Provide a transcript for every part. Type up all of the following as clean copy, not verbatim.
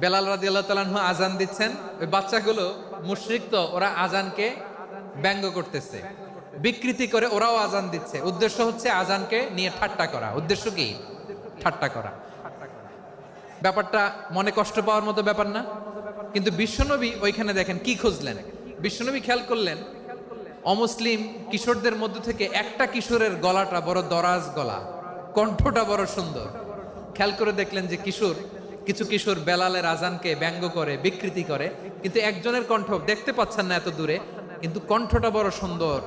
বেলাল রাদিয়াল্লাহু তাআলা আনহু আজান দিচ্ছেন, ওই বাচ্চাগুলো মুশরিক, তো ওরা আজানকে ব্যঙ্গ করতেছে, বিকৃতি করে ওরাও আজান দিচ্ছে। উদ্দেশ্য হচ্ছে আজানকে নিয়ে ঠাট্টা করা। উদ্দেশ্য কি? ঠাট্টা করা। ব্যাপারটা মনে কষ্ট পাওয়ার মতো ব্যাপার না? কিন্তু বিশ্বনবী ওইখানে দেখেন কি খুঁজলেন। বিশ্বনবী খেয়াল করলেন অমুসলিম কিশোরদের মধ্য থেকে একটা কিশোরের গলাটা বড় দরাজ গলা, কণ্ঠটা বড় সুন্দর। খেয়াল করে দেখলেন যে কিছু কিশোর বেলালের আজানকে ব্যঙ্গ করে, বিকৃতি করে, কিন্তু একজনের কণ্ঠ দেখতে পাচ্ছেন না এত দূরে, কিন্তু কণ্ঠটা বড় সুন্দর,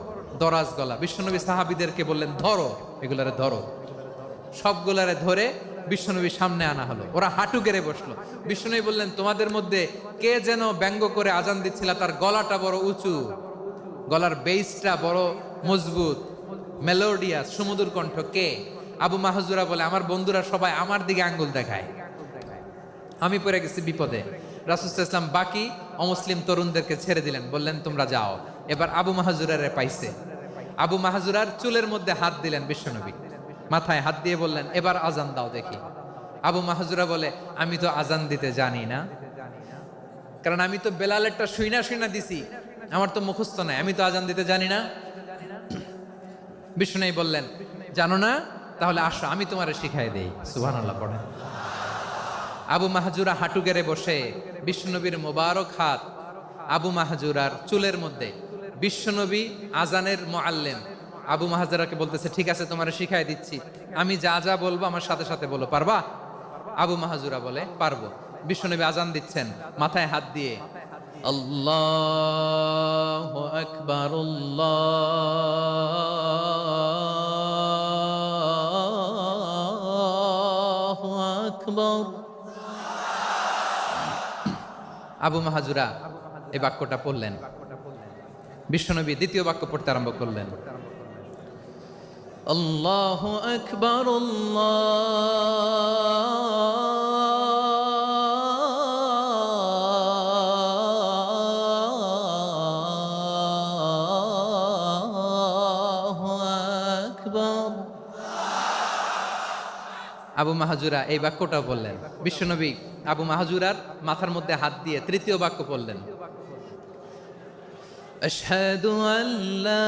দরাজ গলা। বিশ্বনবী সাহাবীদেরকে বললেন, ধরো এগুলারে, ধরো। সবগুলারে ধরে বিশ্বনবীর সামনে আনা হলো। ওরা হাঁটু গেড়ে বসলো। বিশ্বনবী বললেন, তোমাদের মধ্যে কে যেন ব্যঙ্গ করে আজান দিচ্ছিল, তার গলাটা বড় উঁচু, গলার বেসটা বড় মজবুত, মেলোডিয়াস, সুমধুর কণ্ঠ, কে? আবু মাহজুরা বলে, আমার বন্ধুরা সবাই আমার দিকে আঙ্গুল দেখায়, আমি পড়ে গেছি বিপদে। রাসূল সাল্লাল্লাহু আলাইহি ওয়াসাল্লাম বাকি অমুসলিম তরুণদেরকে ছেড়ে দিলেন, বললেন তোমরা যাও। এবার আবু মাহজুরারে পাইছে। আবু মাহজুরার চুলের মধ্যে হাত দিলেন বিশ্বনবী, মাথায় হাত দিয়ে বললেন, এবার আজান দাও দেখি। আবু মাহজুরা বলে, আমি তো আজান দিতে জানি না, কারণ আমি তো বেলালেরটা শুইনা দিছি, আমার তো মুখস্থ নাই, আমি তো আজান দিতে জানি না। বিশ্বনবী বললেন, জানো না? তাহলে আসো, আমি তোমারে শিখাই দেই। সুবহানাল্লাহ পড়েন। আবু মাহজুরা হাঁটু গেড়ে বসে, বিশ্বনবীর মোবারক হাত আবু মাহজুরার চুলের মধ্যে। বিশ্বনবী আজানের মুআল্লিম আবু মাহজুরাকে বলতেছে, ঠিক আছে তোমারে শিখাই দিচ্ছি, আমি যা যা বলবো আমার সাথে সাথে বলো, পারবা? আবু মাহজুরা বলে, পারবো। বিশ্বনবী আজান দিচ্ছেন, মাথায় হাত দিয়ে, আল্লাহু আকবার, আল্লাহু আকবার। আবু মাহজুরা এই বাক্যটা পড়লেন। বিশ্বনবী দ্বিতীয় বাক্য পড়তে আরম্ভ করলেন, আল্লাহু আকবার, আল্লাহু আকবার। আবু মাহজুরা এই বাক্যটা বললেন। বিশ্বনবী আবু মাহজুরার মাথার মধ্যে হাত দিয়ে তৃতীয় বাক্য বললেন, আশহাদু আল্লা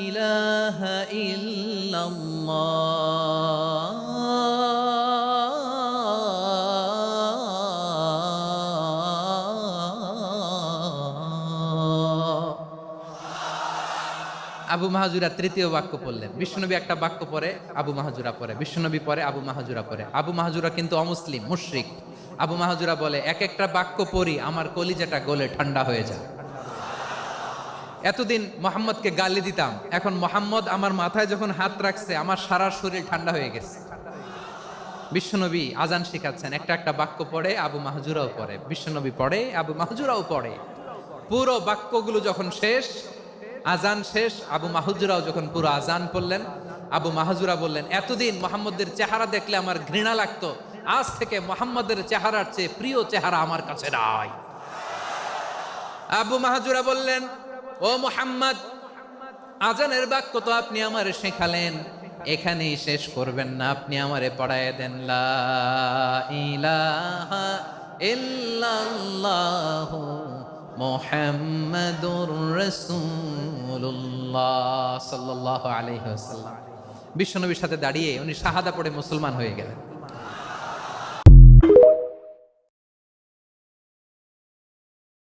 ইলাহা ইল্লাল্লাহ, আবু মাহজুরা তৃতীয় বাক্য পড়লেন। বিশ্বনবী একটা বাক্য পরে আবু মাহজুরা পরে, বিশ্বনবী পরে আবু মাহজুরা পরে। আবু মাহজুরা কিন্তু অমুসলিম, মুশরিক। আবু মাহজুরা বলে, এক একটা বাক্য পড়ি আমার কলিজাটা গলে ঠান্ডা হয়ে যায়। এতদিন মোহাম্মদকে গালি দিতাম, এখন মোহাম্মদ আমার মাথায় যখন হাত রাখছে আমার সারা শরীর ঠান্ডা হয়ে গেছে। বিশ্বনবী আজান শিখাচ্ছেন, একটা একটা বাক্য পড়ে আবু মাহজুরাও পড়ে, বিশ্বনবী পড়ে, আবু মাহজুরাও পড়ে। পুরো বাক্যগুলো যখন শেষ, আজান শেষ, আবু মাহজুরাও যখন পুরো আজান পড়লেন, আবু মাহজুরা বললেন, এতদিন মোহাম্মদের চেহারা দেখলে আমার ঘৃণা লাগতো, আজ থেকে মোহাম্মদের চেহারার চেয়ে প্রিয় চেহারা আমার কাছে নাই। আবু মাহজুরা বললেন, ও মুহাম্মদ, আজানের বাক্য তো আপনি আমারে শেখালেন, এখানেই শেষ করবেন না, আপনি আমারে পড়ায় দেন, লা ইলাহা ইল্লাল্লাহু মুহাম্মাদুর রাসূলুল্লাহ সাল্লাল্লাহু আলাইহি ওয়াসাল্লাম। বিশ্বনবীর সাথে দাঁড়িয়ে উনি শাহাদা পড়ে মুসলমান হয়ে গেলেন।